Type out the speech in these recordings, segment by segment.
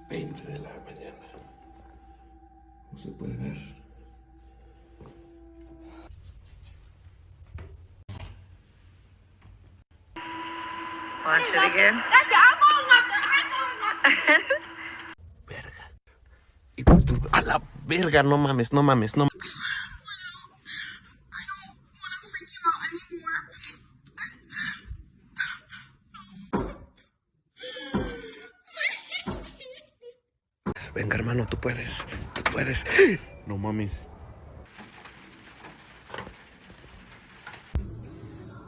20 de la mañana. No se puede ver. Watch it again. That's it. I'm falling up there. I'm falling up there. Verga. Y pues tú, a la verga, no mames, no mames, no. I don't want to freak you out anymore. Venga, hermano, tú puedes, tú puedes. No mames.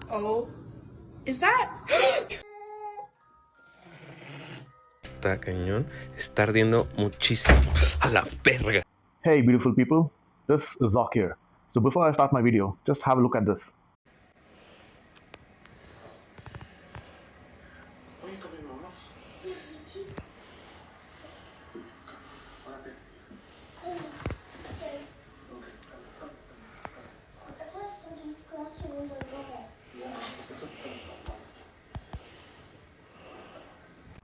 Oh, is that? Está cañón, está ardiendo muchísimo. A la verga. Hey beautiful people, this is Zoc here. So before I start my video, just have a look at this.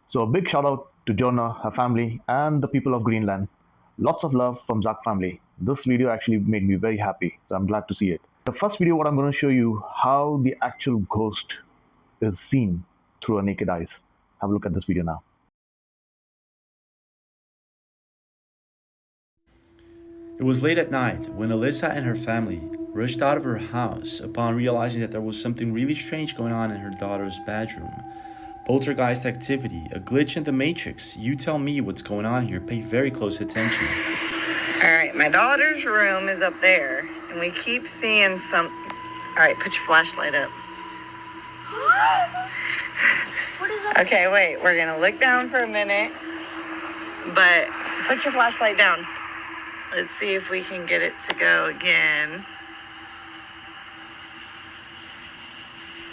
So a big shout out to Jonah, her family, and the people of Greenland. Lots of love from Zach family. This video actually made me very happy, so I'm glad to see it. The first video, what I'm going to show you how the actual ghost is seen through our naked eyes. Have a look at this video now. It was late at night when Alyssa and her family rushed out of her house upon realizing that there was something really strange going on in her daughter's bedroom. Poltergeist activity, a glitch in the matrix. You tell me what's going on here. Pay very close attention. All right, my daughter's room is up there, and we keep seeing some. All right, put your flashlight up. What is that? Okay, wait, we're gonna look down for a minute, but put your flashlight down. Let's see if we can get it to go again.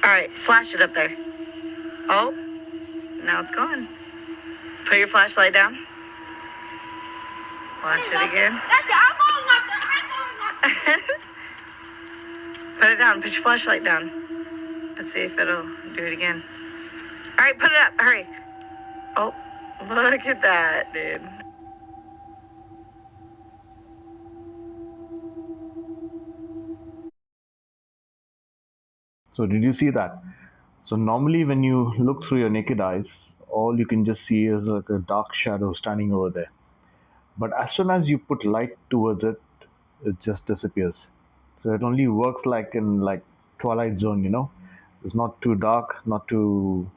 All right, flash it up there. Oh, now it's gone. Put your flashlight down. Watch it again. That's it. I'm falling up there. I'm falling up there. Put it down. Put your flashlight down. Let's see if it'll do it again. All right, put it up. Hurry. Oh, look at that, dude. So did you see that? So normally when you look through your naked eyes, all you can just see is like a dark shadow standing over there. But as soon as you put light towards it, it just disappears. So it only works like in like twilight zone, you know. It's not too dark, not too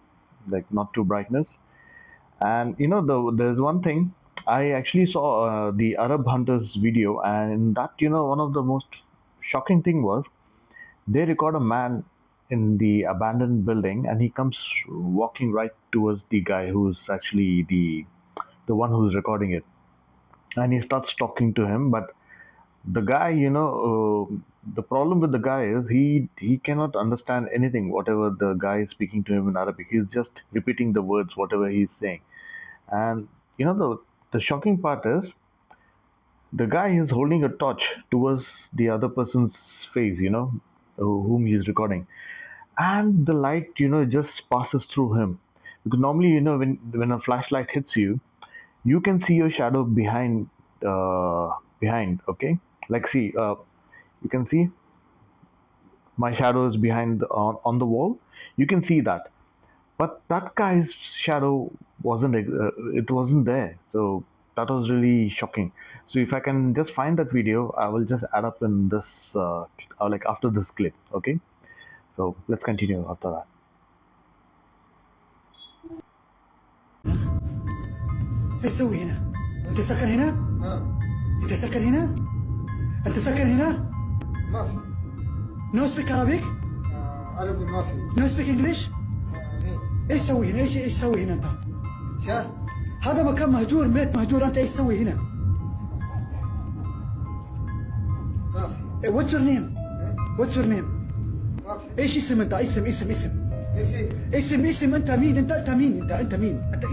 brightness. And you know, there's one thing I actually saw the Arab Hunters video, and in that, you know, one of the most shocking thing was they record a man in the abandoned building, and he comes walking right towards the guy who's actually the one who's recording it, and he starts talking to him. But the guy, you know, the problem with the guy is he cannot understand anything whatever the guy is speaking to him in Arabic. He's just repeating the words whatever he's saying. And you know, the shocking part is the guy is holding a torch towards the other person's face, you know, whom he's recording, and the light, you know, just passes through him. Because normally, you know, when a flashlight hits you, you can see your shadow behind. Okay, like see, you can see my shadow is behind on the wall. You can see that, but that guy's shadow wasn't. It wasn't there. So that was really shocking. So if I can just find that video, I will just add up in this, like after this clip. Okay. So let's continue after that. ايش تسوي هنا؟ انت ساكن هنا؟ انت ساكن هنا؟ انت ساكن هنا؟ ما في. نو سبيك عربيك؟ عربي ما في. نو سبيك انجلش؟ ايش تسوي هنا؟ ايش تسوي هنا انت؟ شان هذا مكان مهجور، بيت مهجور، انت ايش تسوي هنا؟ ما في. واتس يور نيم؟ واتس يور نيم؟ ما في. ايش اسم انت؟ اسم اسم اسم انت مين؟ انت مين؟ انت مين؟ انت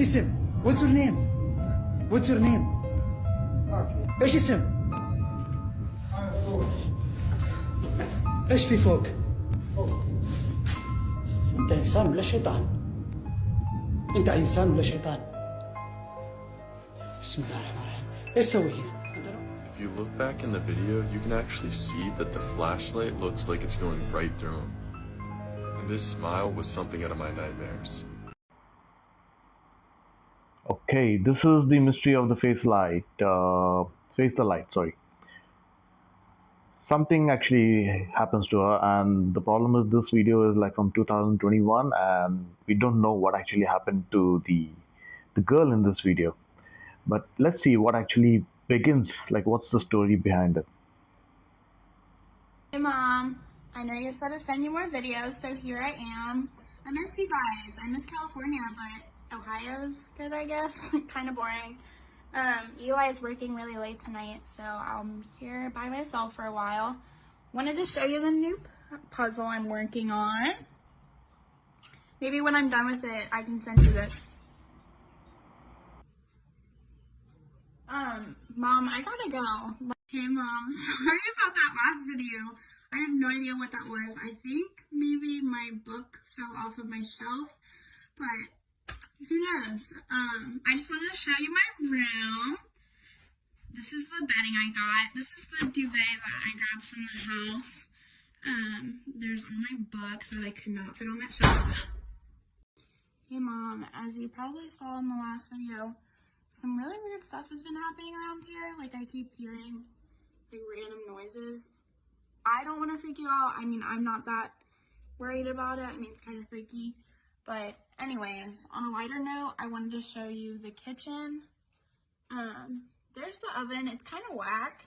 اسم واتس يور نيم؟ واتس يور نيم؟ ما في. ايش اسم؟ أنا فوق. ايش في فوق؟ فوق. انت انسان ولا شيطان؟ انت انسان ولا شيطان؟ Bismillahirrahmanirrahim. ايش اسوي هنا؟ If you look back in the video, you can actually see that the flashlight looks like it's going right through him. And his smile was something out of my nightmares. Okay, this is the mystery of the face the light, sorry. Something actually happens to her, and the problem is this video is like from 2021, and we don't know what actually happened to the girl in this video. But let's see what actually begins, like what's the story behind it. Hey Mom, I know you said to send you more videos, so here I am. I miss you guys. I miss California, but Ohio's good, I guess. Kind of boring. Eli is working really late tonight, so I'm here by myself for a while. Wanted to show you the new puzzle I'm working on. Maybe when I'm done with it, I can send you this. Mom, I gotta go. Hey Mom, sorry about that last video. I have no idea what that was. I think maybe my book fell off of my shelf, but who knows? I just wanted to show you my room. This is the bedding I got. This is the duvet that I grabbed from the house. There's all my books that I could not fit on that shelf. Hey Mom, as you probably saw in the last video, some really weird stuff has been happening around here. Like I keep hearing like random noises. I don't want to freak you out. I mean, I'm not that worried about it. I mean, it's kind of freaky. But anyways, on a lighter note, I wanted to show you the kitchen. There's the oven. It's kind of whack,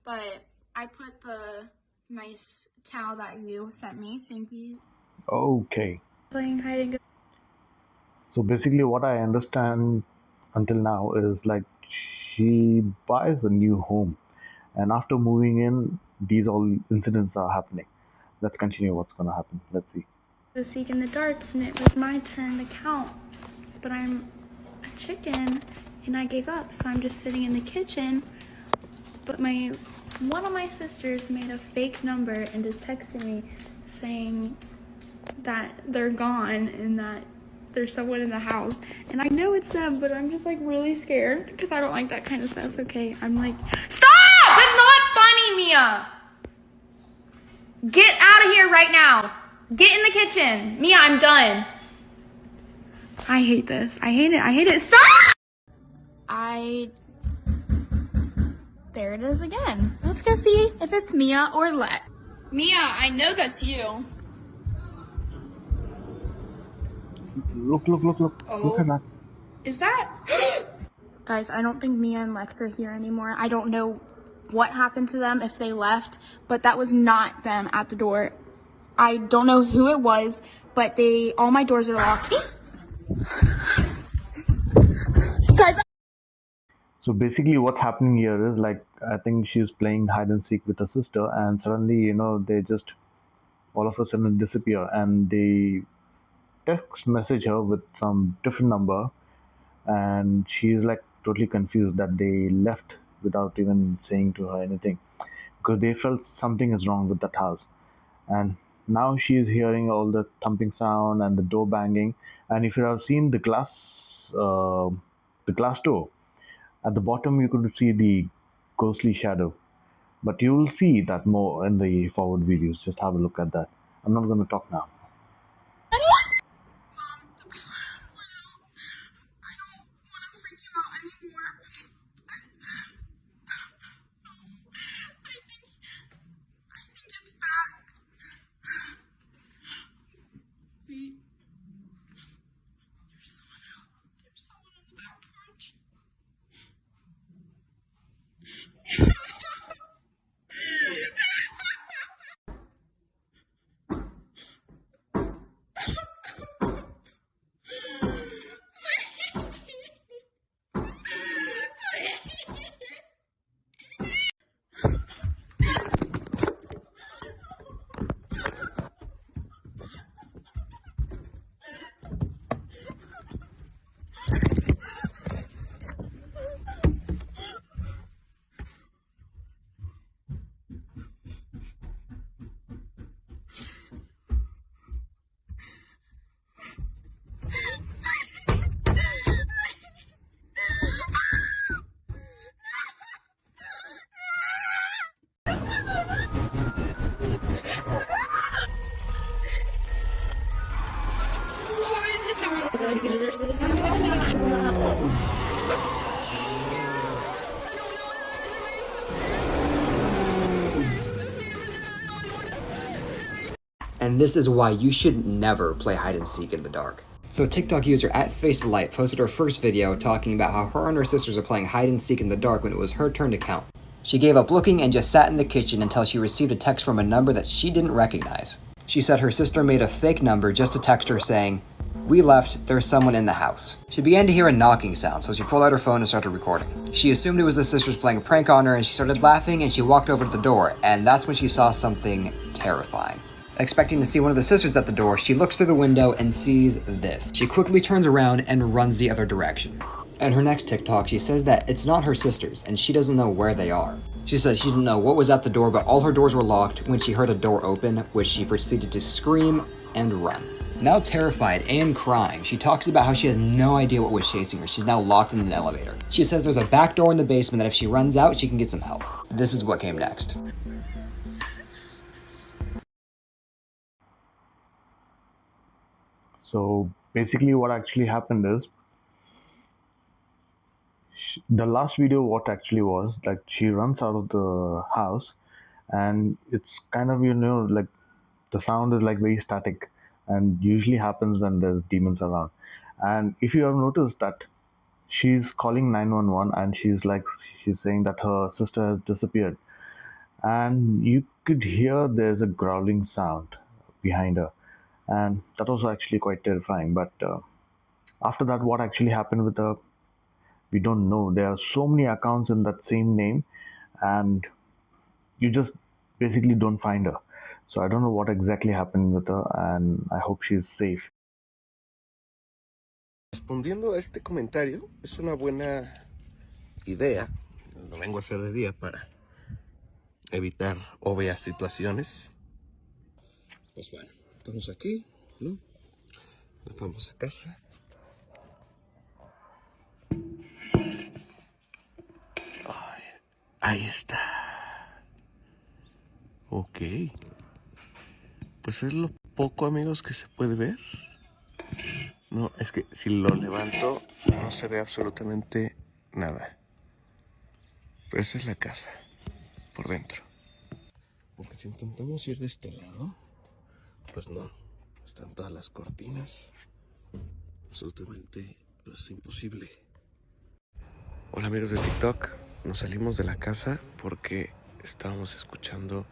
but I put the nice towel that you sent me. Thank you. Okay. Playing hide and go. So basically, what I understand until now is like she buys a new home, and after moving in, these all incidents are happening. Let's continue what's gonna happen. Let's see. To seek in the dark, and it was my turn to count. But I'm a chicken, and I gave up, so I'm just sitting in the kitchen. But one of my sisters made a fake number and just texted me saying that they're gone and that there's someone in the house. And I know it's them, but I'm just like really scared because I don't like that kind of stuff. Okay, I'm like, stop! It's not funny, Mia! Get out of here right now! Get in the kitchen! Mia, I'm done! I hate this. I hate it. I hate it. Stop! There it is again. Let's go see if it's Mia or Let. Mia, I know that's you. Look at that. Is that? Guys, I don't think Mia and Lex are here anymore. I don't know what happened to them, if they left, but that was not them at the door. I don't know who it was, but all my doors are locked. Guys. So basically, what's happening here is like I think she's playing hide and seek with her sister, and suddenly they just all of a sudden disappear, and they text message her with some different number, and she's like totally confused that they left without even saying to her anything because they felt something is wrong with that house. And now she is hearing all the thumping sound and the door banging. And if you have seen the glass door at the bottom, you could see the ghostly shadow. But you will see that more in the forward videos. Just have a look at that. I'm not going to talk now. And this is why you should never play hide and seek in the dark. So TikTok user @FaceLight posted her first video talking about how her and her sisters are playing hide and seek in the dark when it was her turn to count. She gave up looking and just sat in the kitchen until she received a text from a number that she didn't recognize. She said her sister made a fake number just to text her saying, "We left, there's someone in the house." She began to hear a knocking sound, so she pulled out her phone and started recording. She assumed it was the sisters playing a prank on her, and she started laughing, and she walked over to the door, and that's when she saw something terrifying. Expecting to see one of the sisters at the door, she looks through the window and sees this. She quickly turns around and runs the other direction. In her next TikTok, she says that it's not her sisters, and she doesn't know where they are. She says she didn't know what was at the door, but all her doors were locked when she heard a door open, which she proceeded to scream and run. Now terrified and crying, she talks about how she had no idea what was chasing her. She's now locked in an elevator. She says there's a back door in the basement that if she runs out, she can get some help. This is what came next. So basically what actually happened is, the last video what actually was, like, she runs out of the house and it's kind of, like, the sound is like very static and usually happens when there's demons around. And if you have noticed that she's calling 911 and she's saying that her sister has disappeared, and you could hear there's a growling sound behind her, and that was actually quite terrifying. But after that, what actually happened with her, we don't know. There are so many accounts in that same name, and you just basically don't find her. So I don't know what exactly happened with her, and I hope she's safe. Respondiendo a este comentario, es una buena idea, lo vengo a hacer de día para evitar obvias situaciones. Pues bueno, estamos aquí, ¿no? Nos vamos a casa. Ay, ahí está. Ok. Pues es lo poco, amigos, que se puede ver. No, es que si lo levanto no se ve absolutamente nada. Pero esa es la casa, por dentro. Porque si intentamos ir de este lado, pues no. Están todas las cortinas. Absolutamente, pues, imposible. Hola amigos de TikTok. Nos salimos de la casa porque estábamos escuchando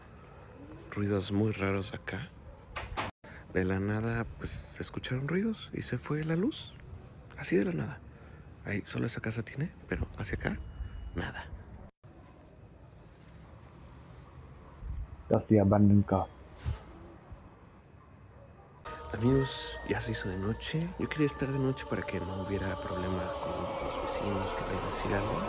ruidos muy raros acá. De la nada, pues se escucharon ruidos y se fue la luz. Así de la nada. Ahí solo esa casa tiene, pero hacia acá, nada. That's the abandoned car. Amigos, ya se hizo de noche. Yo quería estar de noche para que no hubiera problema con los vecinos que vayan a decir algo.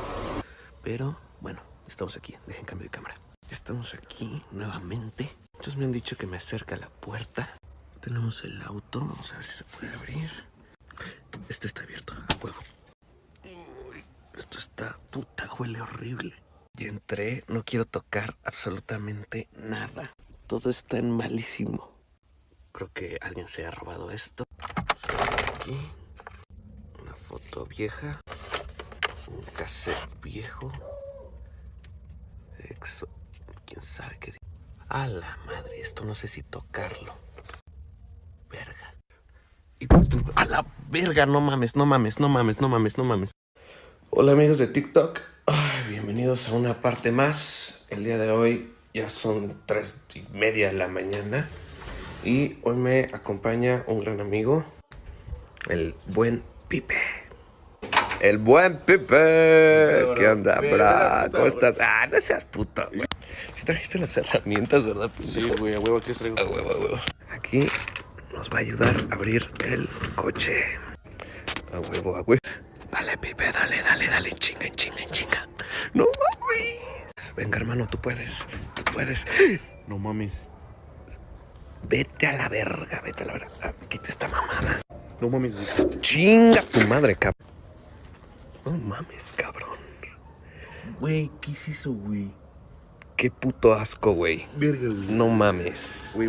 Pero, bueno, estamos aquí. Dejen cambio de cámara. Estamos aquí nuevamente. Muchos me han dicho que me acerque a la puerta. Tenemos el auto. Vamos a ver si se puede abrir. Este está abierto, a huevo. Uy, esto está... puta, huele horrible. Ya entré, no quiero tocar absolutamente nada. Todo está en malísimo. Creo que alguien se ha robado esto. Aquí. Una foto vieja. Un cassette viejo. ¿Quién sabe qué? A la madre, esto no sé si tocarlo. Verga. Y pues, a la verga, no mames. Hola amigos de TikTok. Ay, bienvenidos a una parte más. El día de hoy ya son 3:30 de la mañana. Y hoy me acompaña un gran amigo, el buen Pipe. El buen Pipe. ¿Qué onda, bro? ¿Cómo estás? Ah, no seas puto, güey. Si trajiste las herramientas, ¿verdad? Sí, güey, a huevo, aquí las traigo. A huevo. Aquí nos va a ayudar a abrir el coche. A huevo. Dale, Pipe, dale. Chinga. No mames. Venga, hermano, tú puedes. No mames. Vete a la verga. Quita esta mamada. No mames, güey. Chinga tu madre, cabrón. No mames, cabrón. Güey, ¿qué es eso, güey? Qué puto asco, güey. Verga, güey. No mames. Güey,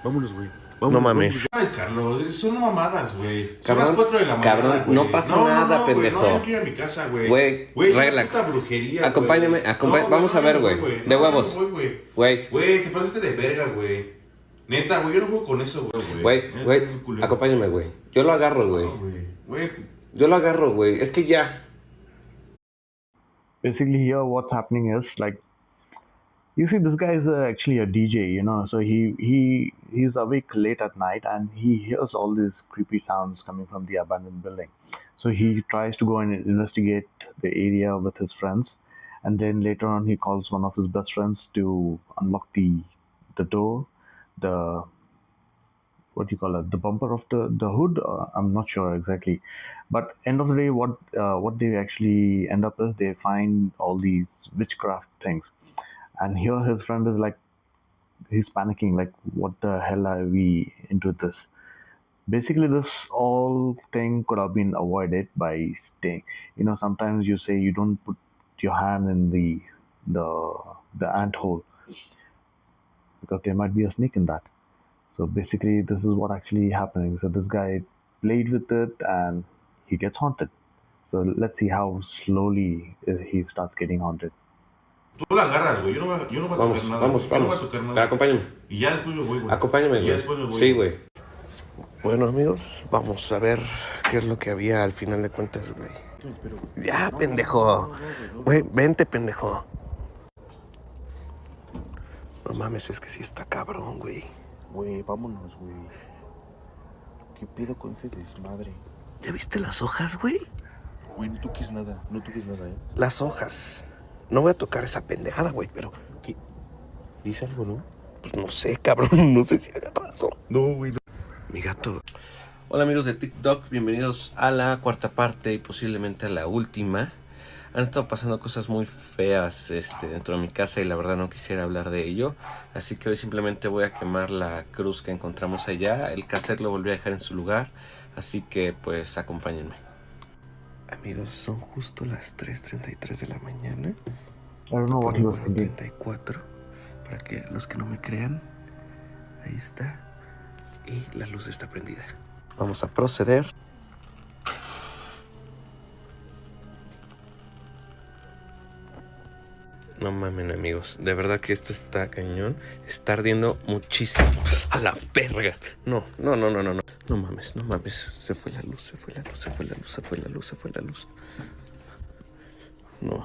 vámonos, güey. No mames. ¿Sabes, Carlos? Son mamadas, güey. Son Cabrón, las 4 de la mañana, cabrón, güey. no pasa nada, güey, pendejo. No, yo quiero ir a mi casa, güey. Güey, es una relax. puta brujería, Acompáñame, güey. acompáñame. Vamos a ver, güey. De No, huevos. yo no voy, güey. Güey, Güey, te pasaste de verga, güey. Neta, güey, yo no juego con eso, güey. güey, Es un culero. acompáñame, güey. Yo lo agarro, güey. No, güey. Yo lo agarro, güey. Es que ya. Basically, here what's happening is like, you see, this guy is actually a DJ, you know. So he's awake late at night and he hears all these creepy sounds coming from the abandoned building. So he tries to go and investigate the area with his friends, and then later on he calls one of his best friends to unlock the door, the what do you call it, the bumper of the hood. I'm not sure exactly, but end of the day, what they actually end up is they find all these witchcraft things, and here his friend is like, he's panicking, like, what the hell are we into this? Basically, this all thing could have been avoided by staying. You know, sometimes you say you don't put your hand in the ant hole because there might be a snake in that. So basically, this is what actually happening. So this guy played with it and he gets haunted. So let's see how slowly he starts getting haunted. Tú la agarras, güey. Yo no voy a Vamos, tocar nada. vamos, Yo no voy vamos. a tocar nada. Pero acompáñame. Y ya después me voy, güey. Acompáñame, Y güey. ya después me voy. Sí, güey. Bueno, amigos, vamos a ver qué es lo que había al final de cuentas, güey. Ya, pendejo. Güey, vente, pendejo. No mames, es que sí está cabrón, güey. Güey, vámonos, güey. ¿Qué pedo con ese desmadre? ¿Ya viste las hojas, güey? Güey, no toques nada, Las hojas. No voy a tocar esa pendejada, güey, pero... ¿Qué? ¿Dice algo, no? Pues no sé, cabrón, no sé si ha agarrado. No, güey, no. Mi gato. Hola amigos de TikTok, bienvenidos a la cuarta parte y posiblemente a la última. Han estado pasando cosas muy feas dentro de mi casa y la verdad no quisiera hablar de ello. Así que hoy simplemente voy a quemar la cruz que encontramos allá. El cassette lo volví a dejar en su lugar, así que pues acompáñenme. Amigos, son justo las 3:33 de la mañana. I don't know what he was thinking. 34, para que los que no me crean, ahí está. Y la luz está prendida. Vamos a proceder. No mamen, amigos, de verdad que esto está cañón. Está ardiendo muchísimo. A la verga. No. No mames. Se fue la luz. No.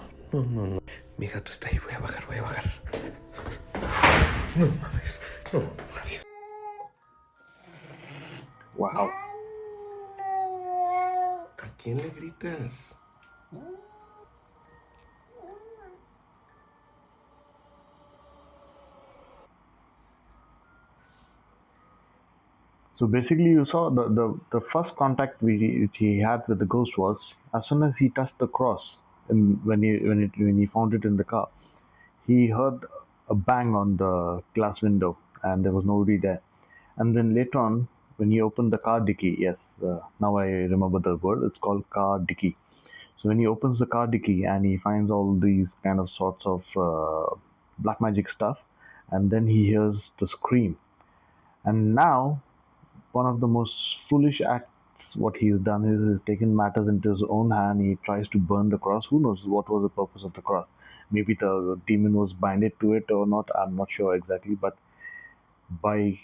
Mi gato está ahí, voy a bajar. No mames. No, adiós. Wow. ¿A quién le gritas? So basically, you saw the first contact he had with the ghost was as soon as he touched the cross, and when he found it in the car, he heard a bang on the glass window, and there was nobody there. And then later on, when he opened the car dicky, yes, now I remember the word. It's called car dicky. So when he opens the car dicky and he finds all these kind of sorts of black magic stuff, and then he hears the scream, and now one of the most foolish acts what he's done is he's taken matters into his own hand. He tries to burn the cross. Who knows what was the purpose of the cross? Maybe the demon was binded to it or not. I'm not sure exactly, but by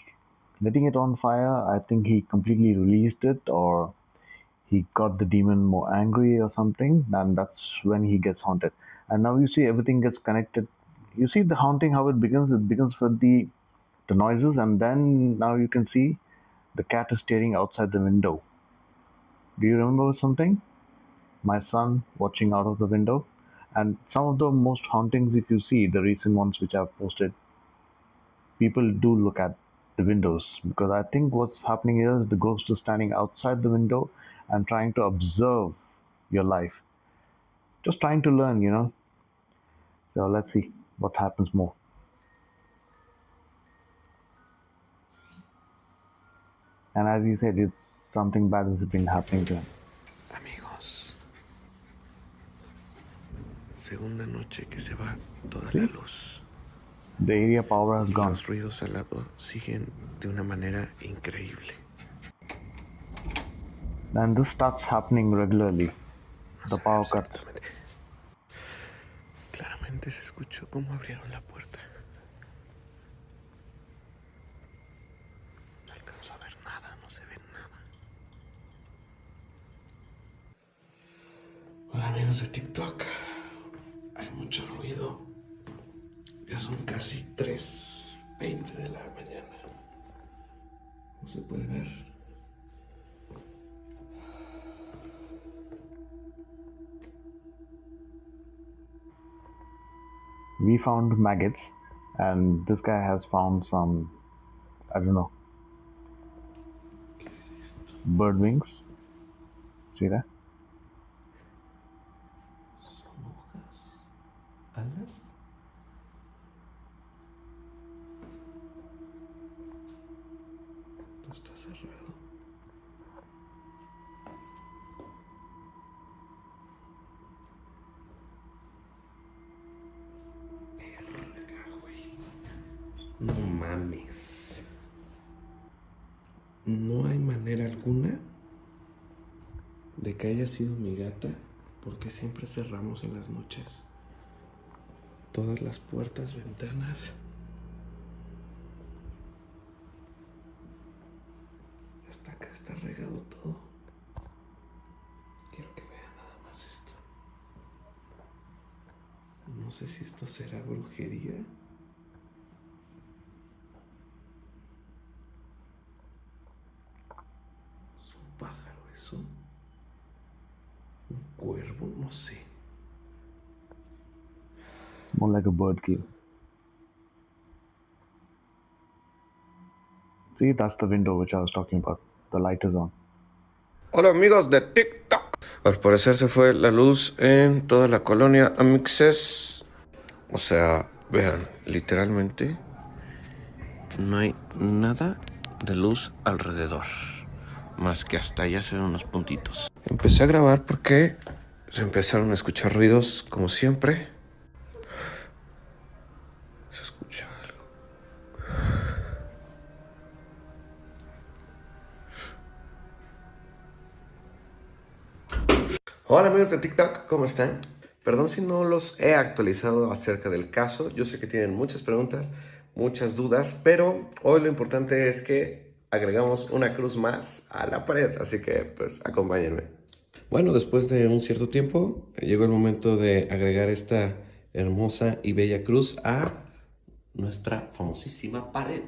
letting it on fire, I think he completely released it, or he got the demon more angry or something, and that's when he gets haunted. And now you see everything gets connected. You see the haunting, how it begins. It begins with the noises, and then now you can see the cat is staring outside the window. Do you remember something? My son watching out of the window. And some of the most hauntings, if you see the recent ones which I've posted, people do look at the windows, because I think what's happening is the ghost is standing outside the window and trying to observe your life. Just trying to learn, you know. So let's see what happens more. And as you said, it's something bad has been happening to him. Amigos, segunda noche que se va toda la luz. The area power has Y gone. los ruidos al lado siguen de una manera increíble. And this starts happening regularly. No The se ve power cuts. absolutamente. Claramente se escuchó cómo abrieron la puerta. No alcanzo a ver nada, no se ve nada. Hola amigos de TikTok. Hay mucho ruido. Ya son casi 3:20 de la mañana. No se puede ver. We found maggots, and this guy has found some, I don't know, ¿Qué es esto? bird wings. See that? ¿Son hojas? ¿Alas? Esto está cerrado. Verga, güey. No mames. No hay manera alguna de que haya sido mi gata, porque siempre cerramos en las noches todas las puertas, ventanas. Hasta acá está regado todo. Quiero que vean nada más esto. No sé si esto será brujería. Es un pájaro eso. Un cuervo, no sé. It's more like a bird cage. See, that's the window which I was talking about. The light is on. Hola amigos de TikTok. Al parecer se fue la luz en toda la colonia Amixes. O sea, vean, literalmente no hay nada de luz alrededor. Más que hasta allá se ven unos puntitos. Empecé a grabar porque se empezaron a escuchar ruidos como siempre. Se escucha algo. Hola amigos de TikTok, ¿cómo están? Perdón si no los he actualizado acerca del caso. Yo sé que tienen muchas preguntas, muchas dudas, pero hoy lo importante es que agregamos una cruz más a la pared, así que pues acompáñenme. Bueno, después de un cierto tiempo llegó el momento de agregar esta hermosa y bella cruz a nuestra famosísima pared.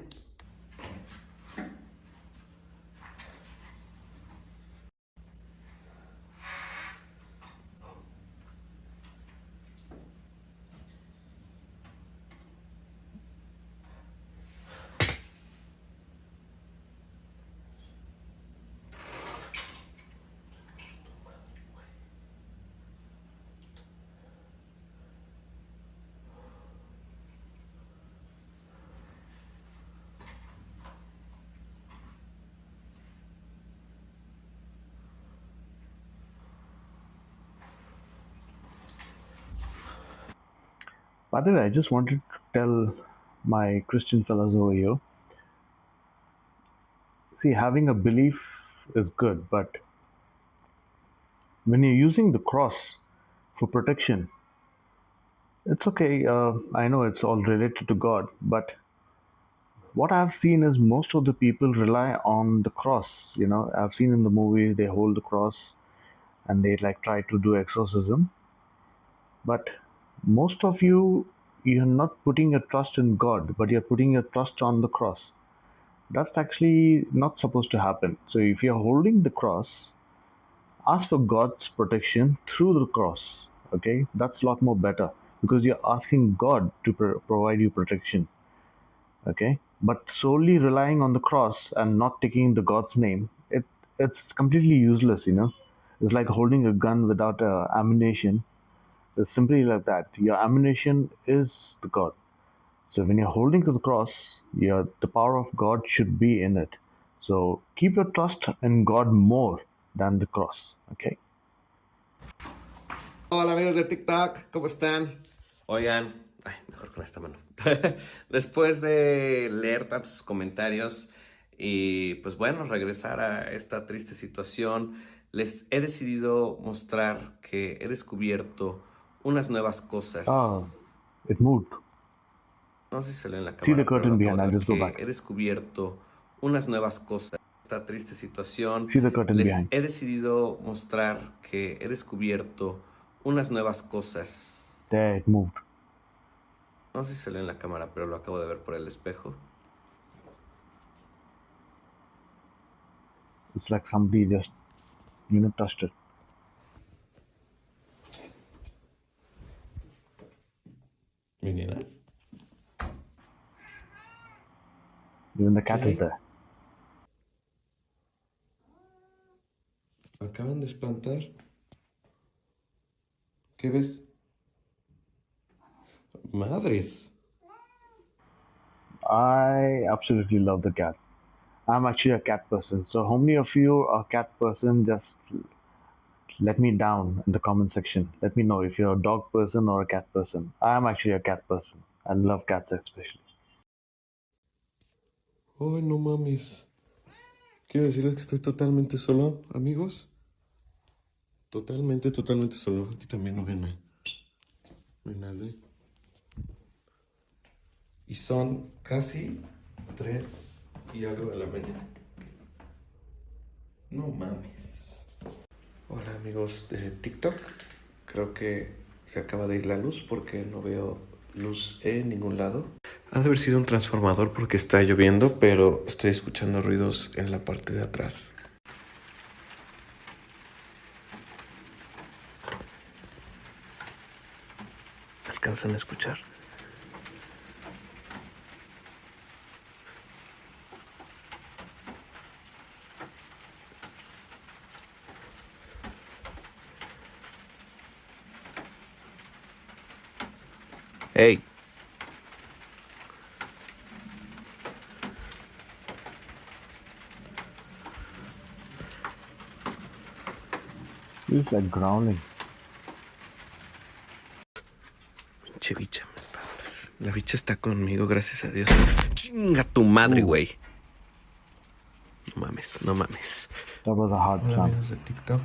By the way, I just wanted to tell my Christian fellows over here. See, having a belief is good, but when you're using the cross for protection, it's okay. I know it's all related to God, but what I've seen is most of the people rely on the cross. You know, I've seen in the movie they hold the cross and they like try to do exorcism, but most of you're not putting your trust in God, but you're putting your trust on the cross. That's actually not supposed to happen. So if you're holding the cross, ask for God's protection through the cross. Okay, that's a lot more better because you're asking God to provide you protection. Okay, but solely relying on the cross and not taking the God's name, it's completely useless. You know, it's like holding a gun without ammunition. It's simply like that. Your ammunition is the God. So when you're holding to the cross, the power of God should be in it. So keep your trust in God more than the cross. Okay. Hola amigos de TikTok, ¿cómo están? Oigan, Ay, mejor con esta mano. Después de leer tantos comentarios y pues bueno, regresar a esta triste situación, les he decidido mostrar que he descubierto unas nuevas cosas. Oh, it moved. No sé si se ve en la See the cámara, pero lo curtain acabo behind. de I'll ver, just go que back. he descubierto unas nuevas cosas. Esta triste situación, See the curtain les behind. he decidido mostrar que he descubierto unas nuevas cosas. There, it moved. No sé si se ve en la cámara, pero lo acabo de ver por el espejo. It's like somebody just, touched it. Mi nena. Even the cat ¿Qué is hay? there. Acaban de espantar. ¿Qué ves? Madres. I absolutely love the cat. I'm actually a cat person. So how many of you are cat person? Just let me down in the comment section. Let me know if you're a dog person or a cat person. I'm actually a cat person. I love cats especially. Ay, no mames. Quiero decirles que estoy totalmente solo, amigos. Totalmente solo. Aquí también no ven, no hay nadie. Y son casi 3 y algo de la mañana. No mames. Hola amigos de TikTok. Creo que se acaba de ir la luz porque no veo luz en ningún lado. Ha de haber sido un transformador porque está lloviendo, pero estoy escuchando ruidos en la parte de atrás. ¿Alcanzan a escuchar? ¡Hey! Feels like growling. Pinche bicha, me espantas. La bicha está conmigo, gracias a Dios. ¡Chinga tu madre, güey! No mames, no mames. That was a hard Hola sound. amigos de TikTok.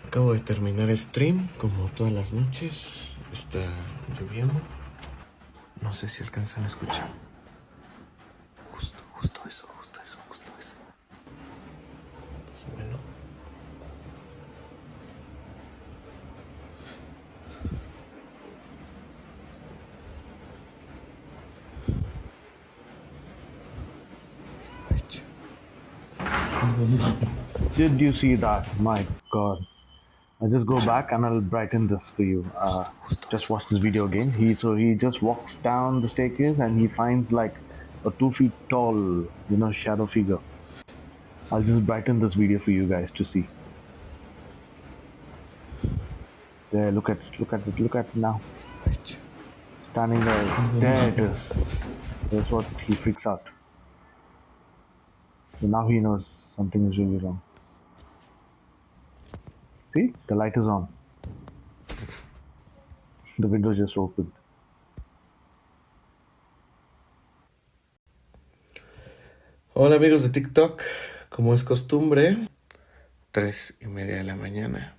Acabo de terminar stream, como todas las noches. Está lloviendo. No sé si alcanzan a escuchar. Justo eso. Pues bueno. Did you see that? My god. I'll just go back and I'll brighten this for you. Just watch this video again. He just walks down the staircase and he finds like a 2 feet tall, shadow figure. I'll just brighten this video for you guys to see. There, look at it now. Standing there. There it is. That's what he freaks out. So now he knows something is really wrong. See? The light is on. The window just opened. Hola amigos de TikTok. Como es costumbre, 3:30 de la mañana.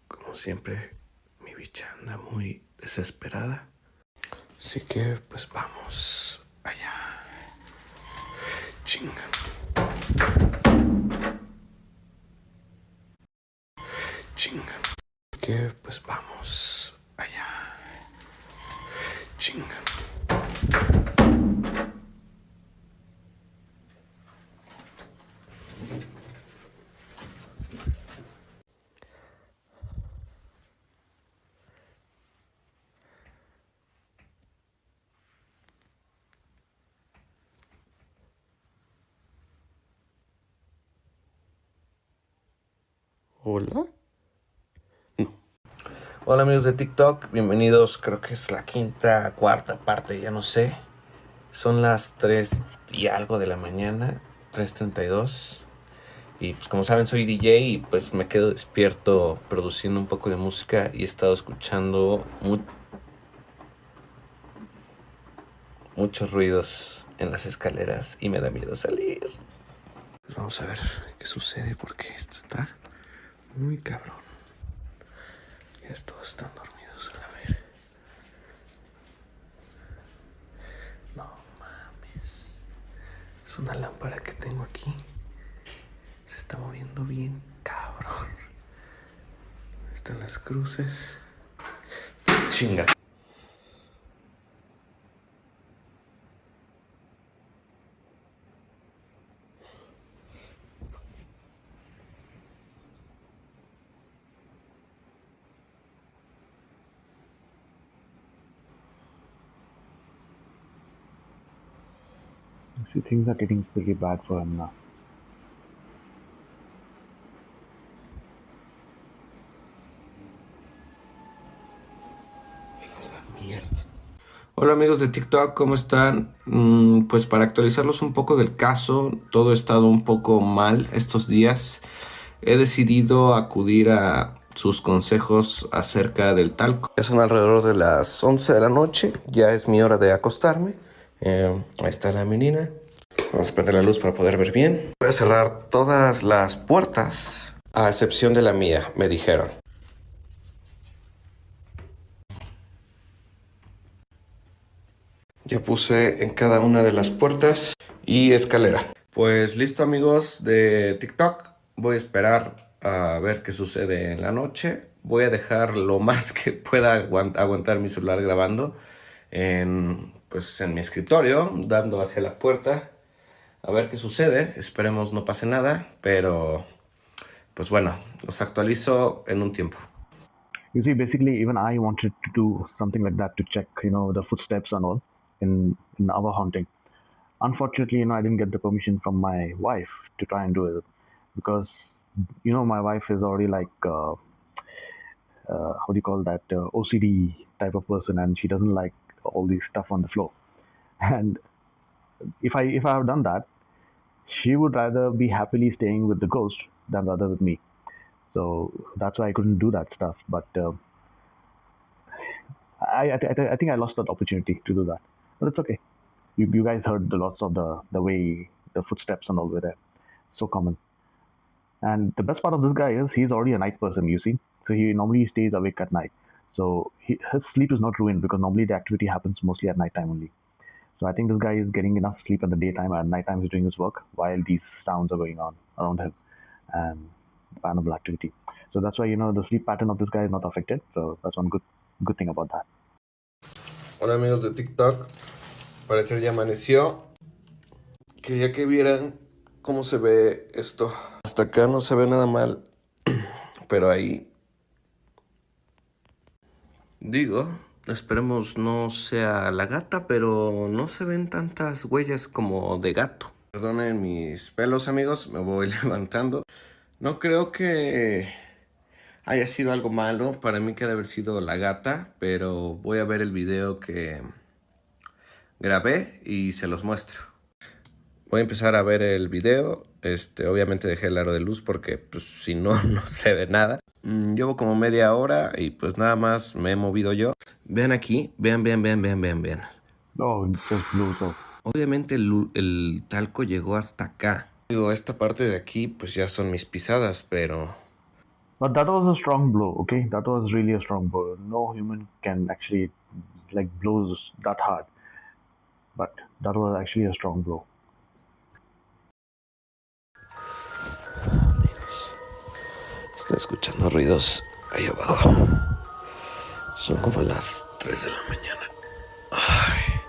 Como siempre, mi bicha anda muy desesperada. Así que, pues vamos allá. Chinga. Que, pues vamos allá. Chinga. Hola. Hola amigos de TikTok, bienvenidos, creo que es la quinta, cuarta parte, ya no sé. Son las 3 y algo de la mañana, 3:32. Y pues como saben soy DJ y pues me quedo despierto produciendo un poco de música y he estado escuchando muchos ruidos en las escaleras y me da miedo salir. Pues vamos a ver qué sucede porque esto está muy cabrón. Ya todos están dormidos. A ver. No mames. Es una lámpara que tengo aquí. Se está moviendo bien cabrón. Están las cruces. Chinga. See, things are getting pretty bad for him now. Hola amigos de TikTok, ¿cómo están? Pues para actualizarlos un poco del caso, todo ha estado un poco mal estos días. He decidido acudir a sus consejos acerca del talco. Ya son alrededor de las 11 de la noche, ya es mi hora de acostarme. Ahí está la menina. Vamos a prender la luz para poder ver bien. Voy a cerrar todas las puertas, a excepción de la mía, me dijeron. Ya puse en cada una de las puertas y escalera. Pues listo amigos de TikTok. Voy a esperar a ver qué sucede en la noche. Voy a dejar lo más que pueda aguantar mi celular grabando pues en mi escritorio, dando hacia la puerta. A ver qué sucede. Esperemos no pase nada, pero pues bueno, los actualizo en un tiempo. You see, basically, even I wanted to do something like that to check, the footsteps and all in our haunting. Unfortunately, I didn't get the permission from my wife to try and do it because, my wife is already like, how do you call that, OCD type of person, and she doesn't like all this stuff on the floor. And if I have done that, she would rather be happily staying with the ghost than rather with me. So that's why I couldn't do that stuff. But I think I lost that opportunity to do that. But it's okay. You guys heard the lots of the way the footsteps and all were there. So common. And the best part of this guy is he's already a night person, you see. So he normally stays awake at night. So his sleep is not ruined because normally the activity happens mostly at night time only. So I think this guy is getting enough sleep at the daytime, and at nighttime he's doing his work while these sounds are going on around him and paranormal activity. So that's why the sleep pattern of this guy is not affected. So that's one good thing about that. Hola amigos de TikTok, parecer ya amaneció. Quería que vieran cómo se ve esto. Hasta acá no se ve nada mal, pero ahí digo, esperemos no sea la gata, pero no se ven tantas huellas como de gato. Perdonen mis pelos amigos, me voy levantando. No creo que haya sido algo malo, para mí que ha de haber sido la gata, pero voy a ver el video que grabé y se los muestro. Voy a empezar a ver el video. Obviamente dejé el aro de luz porque pues, si no, no se ve nada. Llevo como media hora y pues nada más me he movido yo. Vean aquí, vean. Oh, just blue, so. Obviamente el talco llegó hasta acá. Digo, esta parte de aquí pues ya son mis pisadas, pero... But that was a strong blow, okay? That was really a strong blow. No human can actually blow that hard. But that was actually a strong blow. Estoy escuchando ruidos ahí abajo. Son como las 3 de la mañana. Ay.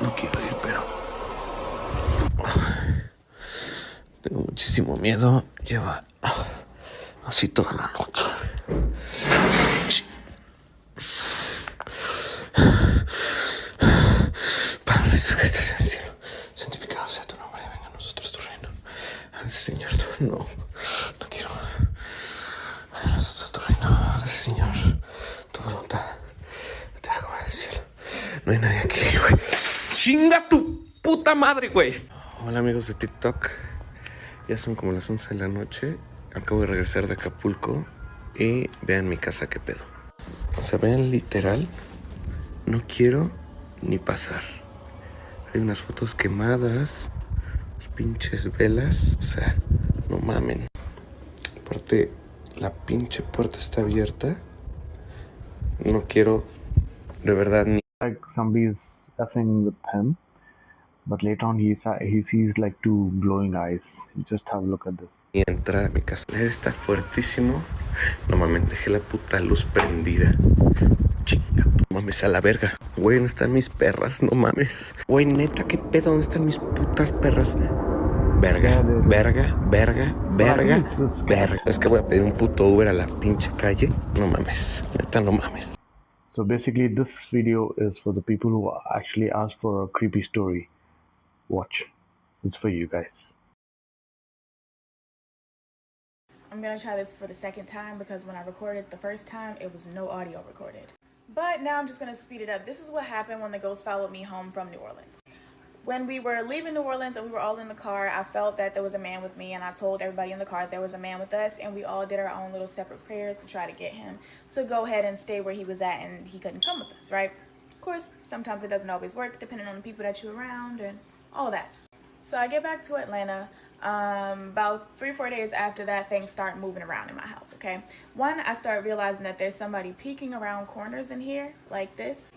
No quiero ir, pero... Tengo muchísimo miedo. Lleva así toda la noche. Padre nuestro que estás en el cielo, santificado sea tu nombre, venga a nosotros tu reino. Hágase, Señor, no quiero. Venga a nosotros tu reino, hágase, Señor, tu voluntad. La tierra como en el cielo. No hay nadie aquí, güey. ¡Chinga tu puta madre, güey! Hola, amigos de TikTok. Ya son como las 11 de la noche. Acabo de regresar de Acapulco. Y vean mi casa, qué pedo. O sea, vean literal. No quiero ni pasar. Hay unas fotos quemadas, las pinches velas, o sea, no mamen. Aparte, la pinche puerta está abierta. No quiero, de verdad, ni Like somebody's effing with him, but later on he sees like two glowing eyes. You just have a look at this. entrar a mi casa. El aire está fuertísimo. No mames, dejé la puta luz prendida. Chinga, no mames, a la verga. Güey, ¿dónde están mis perras? No mames. Güey, neta, ¿qué pedo? ¿Dónde están mis putas perras? Verga, verga, verga, verga, verga. Es que voy a pedir un puto Uber a la pinche calle. No mames, neta, no mames. So basically, this video is for the people who actually asked for a creepy story. Watch. It's for you guys. I'm gonna try this for the second time because when I recorded the first time, it was no audio recorded. But now I'm just gonna speed it up. This is what happened when the ghost followed me home from New Orleans. When we were leaving New Orleans and we were all in the car, I felt that there was a man with me, and I told everybody in the car that there was a man with us, and we all did our own little separate prayers to try to get him to go ahead and stay where he was at, and he couldn't come with us, right? Of course, sometimes it doesn't always work depending on the people that you're around and all that. So I get back to Atlanta. About 3-4 days after that, things start moving around in my house, okay? One, I start realizing that there's somebody peeking around corners in here like this.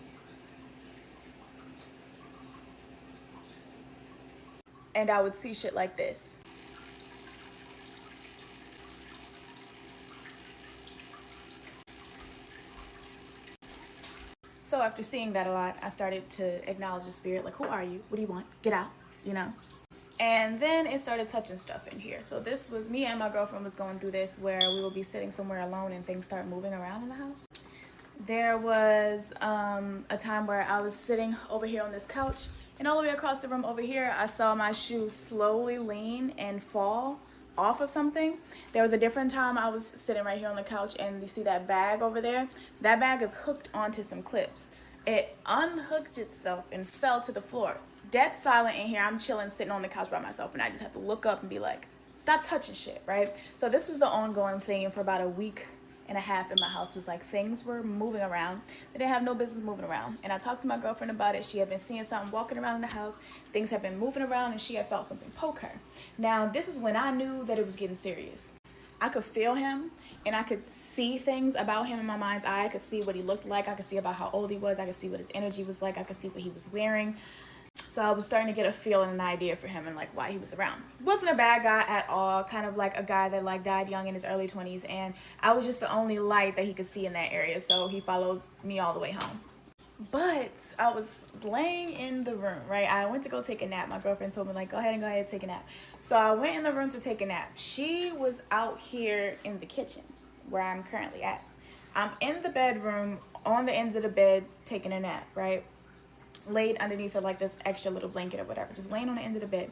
And I would see shit like this. So after seeing that a lot, I started to acknowledge the spirit, like, who are you? What do you want? Get out, you know? And then it started touching stuff in here. So this was me and my girlfriend was going through this where we will be sitting somewhere alone and things start moving around in the house. There was a time where I was sitting over here on this couch, and all the way across the room over here, I saw my shoe slowly lean and fall off of something. There was a different time I was sitting right here on the couch, and you see that bag over there? That bag is hooked onto some clips. It unhooked itself and fell to the floor. Dead silent in here. I'm chilling, sitting on the couch by myself, and I just have to look up and be like, stop touching shit, right? So this was the ongoing thing for about a week and a half in my house. Was like things were moving around. They didn't have no business moving around. And I talked to my girlfriend about it. She had been seeing something walking around in the house. Things had been moving around, and she had felt something poke her. Now, this is when I knew that it was getting serious. I could feel him, and I could see things about him in my mind's eye. I could see what he looked like. I could see about how old he was. I could see what his energy was like. I could see what he was wearing. So I was starting to get a feel and an idea for him and like why he was around. Wasn't a bad guy at all, kind of like a guy that like died young in his early 20s, and I was just the only light that he could see in that area, so he followed me all the way home. But I was laying in the room, right? I went to go take a nap. My girlfriend told me like, go ahead and take a nap. So I went in the room to take a nap. She was out here in the kitchen where I'm currently at. I'm in the bedroom on the end of the bed taking a nap, right? Laid underneath of like this extra little blanket or whatever, just laying on the end of the bed.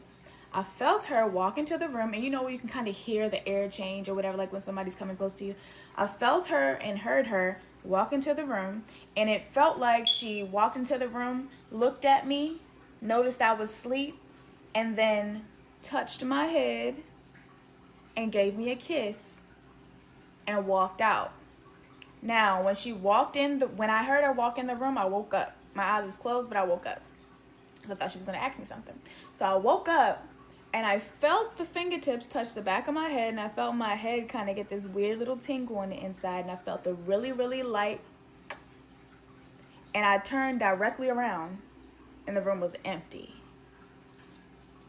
I felt her walk into the room, and you know, you can kind of hear the air change or whatever, like when somebody's coming close to you. I felt her and heard her walk into the room, and it felt like she walked into the room, looked at me, noticed I was asleep, and then touched my head and gave me a kiss and walked out. Now, when she walked in, when I heard her walk in the room, I woke up. My eyes was closed, but I woke up. I thought she was going to ask me something. So I woke up, and I felt the fingertips touch the back of my head, and I felt my head kind of get this weird little tingle on the inside, and I felt the really, really light. And I turned directly around, and the room was empty.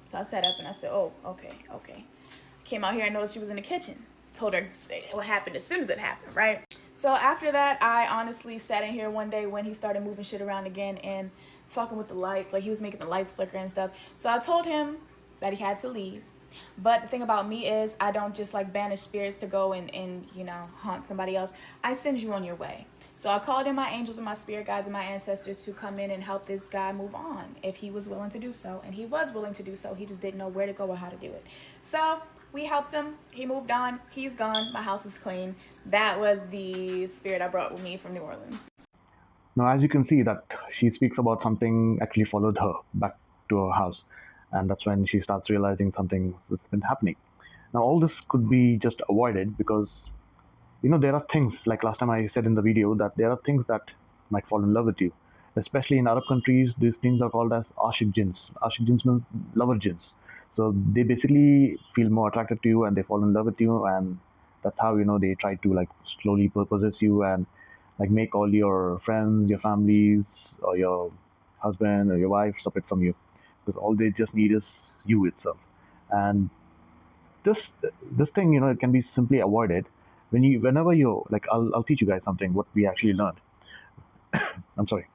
So I sat up, and I said, oh, okay. Came out here and noticed she was in the kitchen. Told her what happened as soon as it happened, right? So after that, I honestly sat in here one day when he started moving shit around again and fucking with the lights. Like, he was making the lights flicker and stuff. So I told him that he had to leave. But the thing about me is I don't just like banish spirits to go and you know, haunt somebody else. I send you on your way. So I called in my angels and my spirit guides and my ancestors to come in and help this guy move on if he was willing to do so. And he was willing to do so. He just didn't know where to go or how to do it. So we helped him. He moved on. He's gone. My house is clean. That was the spirit I brought with me from New Orleans. Now, as you can see, that she speaks about something actually followed her back to her house, and that's when she starts realizing something's been happening. Now, all this could be just avoided because, you know, there are things, like last time I said in the video, that there are things that might fall in love with you. Especially in Arab countries, these things are called as ashik jinns. Ashik jinns means lover jinns. So they basically feel more attracted to you and they fall in love with you, and that's how they try to like slowly possess you and like make all your friends, your families, or your husband or your wife separate from you, because all they just need is you itself. And this this thing, it can be simply avoided whenever you like. I'll teach you guys something what we actually learned. I'm sorry.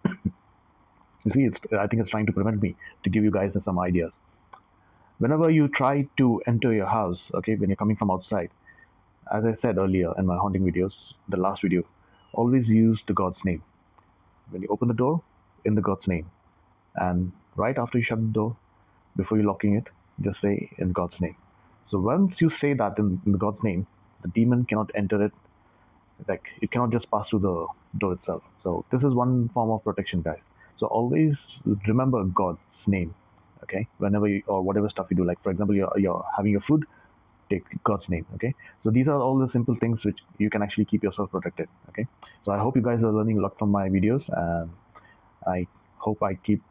You see, I think it's trying to prevent me to give you guys some ideas. Whenever you try to enter your house, okay, when you're coming from outside, as I said earlier in my haunting videos, the last video, always use the God's name. When you open the door, in the God's name. And right after you shut the door, before you locking it, just say in God's name. So once you say that in God's name, the demon cannot enter it. Like it cannot just pass through the door itself. So this is one form of protection, guys. So always remember God's name, okay? Whenever you, or whatever stuff you do, like for example, you're having your food, take God's name, okay? So these are all the simple things which you can actually keep yourself protected, okay? So I hope you guys are learning a lot from my videos, and I hope I keep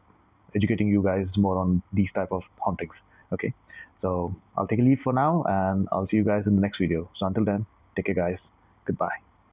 educating you guys more on these type of hauntings, okay? So I'll take a leave for now, and I'll see you guys in the next video. So until then, take care, guys. Goodbye.